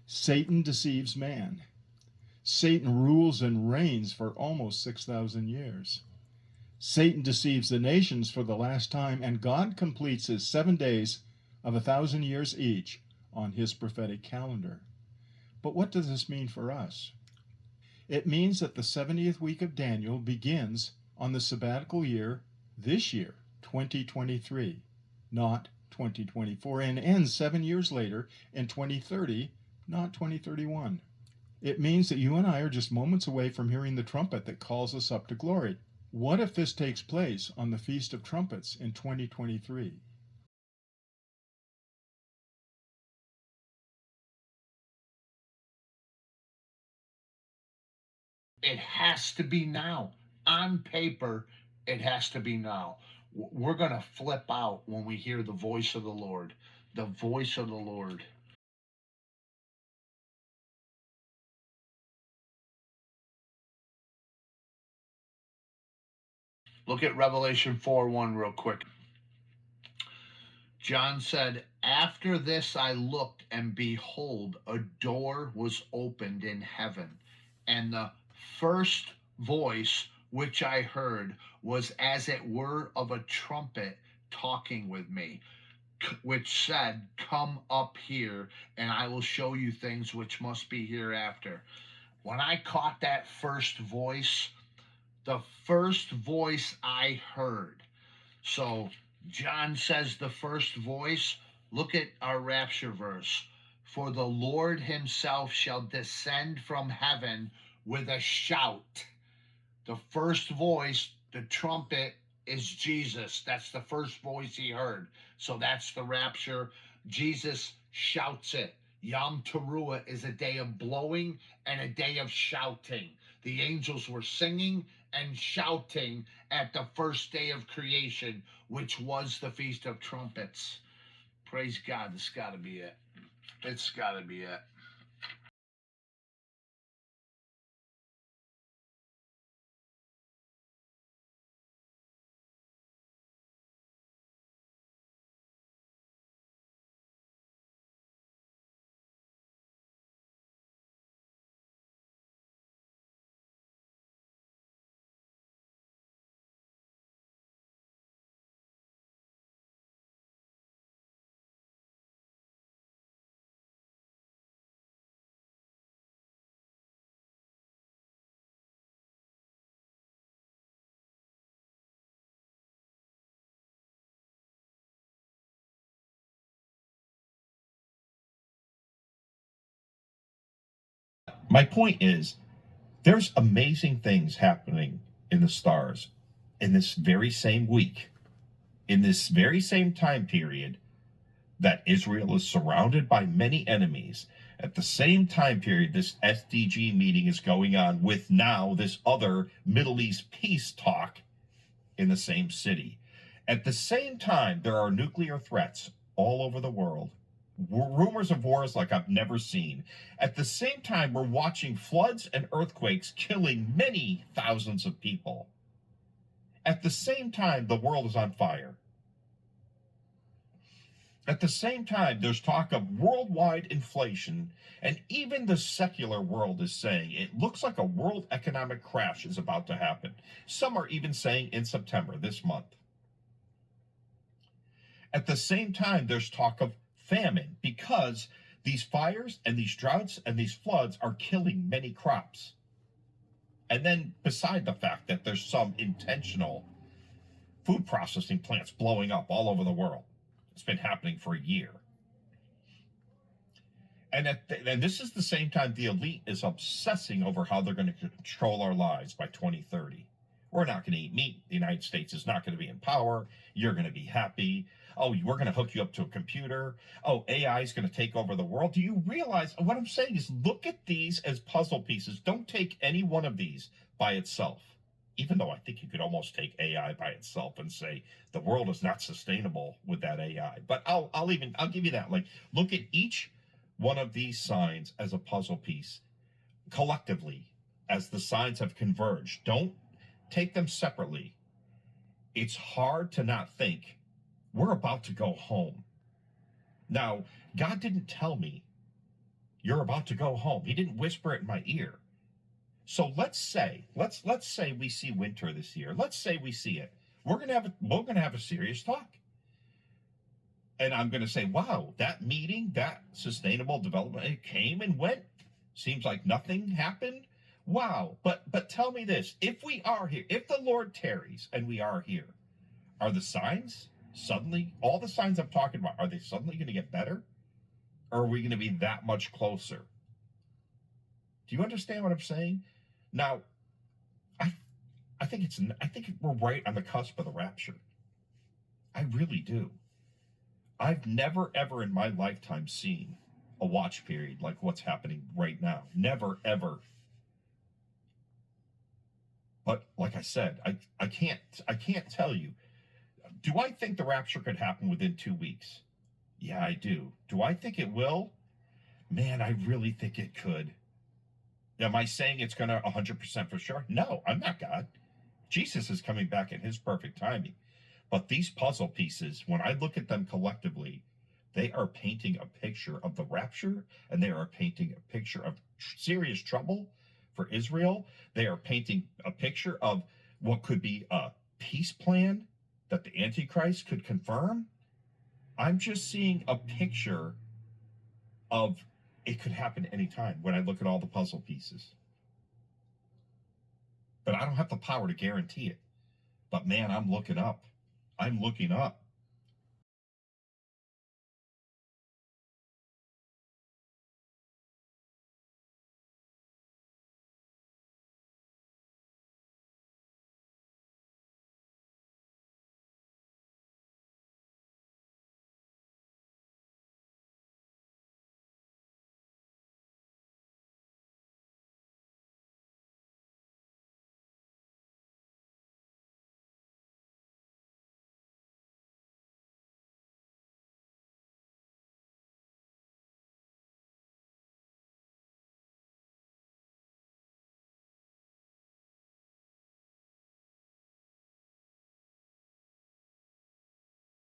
Satan deceives man. Satan rules and reigns for almost 6,000 years. Satan deceives the nations for the last time, and God completes his 7 days of 1,000 years each on his prophetic calendar. But what does this mean for us? It means that the 70th week of Daniel begins on the sabbatical year, this year, 2023, not 2024, and ends 7 years later in 2030, not 2031. It means that you and I are just moments away from hearing the trumpet that calls us up to glory. What if this takes place on the Feast of Trumpets in 2023? It has to be now. On paper, it has to be now. We're going to flip out when we hear the voice of the Lord. The voice of the Lord. Look at Revelation 4:1 real quick. John said, "After this I looked, and behold, a door was opened in heaven. And the first voice which I heard was as it were of a trumpet talking with me, which said, 'Come up here, and I will show you things which must be hereafter.'" When I caught that first voice, the first voice I heard. So John says the first voice. Look at our rapture verse. "For the Lord himself shall descend from heaven with a shout." The first voice, the trumpet, is Jesus. That's the first voice he heard. So that's the rapture. Jesus shouts it. Yom Teruah is a day of blowing and a day of shouting. The angels were singing and shouting at the first day of creation, which was the Feast of Trumpets. Praise God. This got to be it. It's got to be it. My point is, there's amazing things happening in the stars in this very same week, in this very same time period that Israel is surrounded by many enemies. At the same time period, this SDG meeting is going on with now this other Middle East peace talk in the same city. At the same time, there are nuclear threats all over the world. Rumors of wars like I've never seen. At the same time, we're watching floods and earthquakes killing many thousands of people. At the same time, the world is on fire. At the same time, there's talk of worldwide inflation, and even the secular world is saying it looks like a world economic crash is about to happen. Some are even saying in September, this month. At the same time, there's talk of famine because these fires and these droughts and these floods are killing many crops. And then, beside the fact that there's some intentional food processing plants blowing up all over the world, it's been happening for a year. And this is the same time the elite is obsessing over how they're going to control our lives by 2030. We're not going to eat meat. The United States is not going to be in power. You're going to be happy. Oh, we're going to hook you up to a computer. Oh, AI is going to take over the world. Do you realize what I'm saying is look at these as puzzle pieces. Don't take any one of these by itself. Even though I think you could almost take AI by itself and say the world is not sustainable with that AI. But I'll give you that. Like, look at each one of these signs as a puzzle piece collectively as the signs have converged. Don't take them separately. It's hard to not think we're about to go home. Now, God didn't tell me You're about to go home. He didn't whisper it in my ear. So let's say we see winter this year. Let's say we see it. We're gonna have a serious talk. And I'm gonna say, wow, that meeting, that sustainable development, it came and went. Seems like nothing happened. Wow. But tell me this: if we are here, if the Lord tarries and we are here, are the signs suddenly, all the signs I'm talking about, are they suddenly going to get better? Or are we going to be that much closer? Do you understand what I'm saying? Now, I think we're right on the cusp of the rapture. I really do. I've never ever in my lifetime seen a watch period like what's happening right now. Never ever. But like I said, I can't tell you. Do I think the rapture could happen within 2 weeks? Yeah, I do. Do I think it will? Man, I really think it could. Am I saying it's going to 100% for sure? No, I'm not God. Jesus is coming back in his perfect timing. But these puzzle pieces, when I look at them collectively, they are painting a picture of the rapture, and they are painting a picture of serious trouble for Israel. They are painting a picture of what could be a peace plan that the Antichrist could confirm. I'm just seeing a picture of it could happen anytime when I look at all the puzzle pieces. But I don't have the power to guarantee it. But man, I'm looking up. I'm looking up.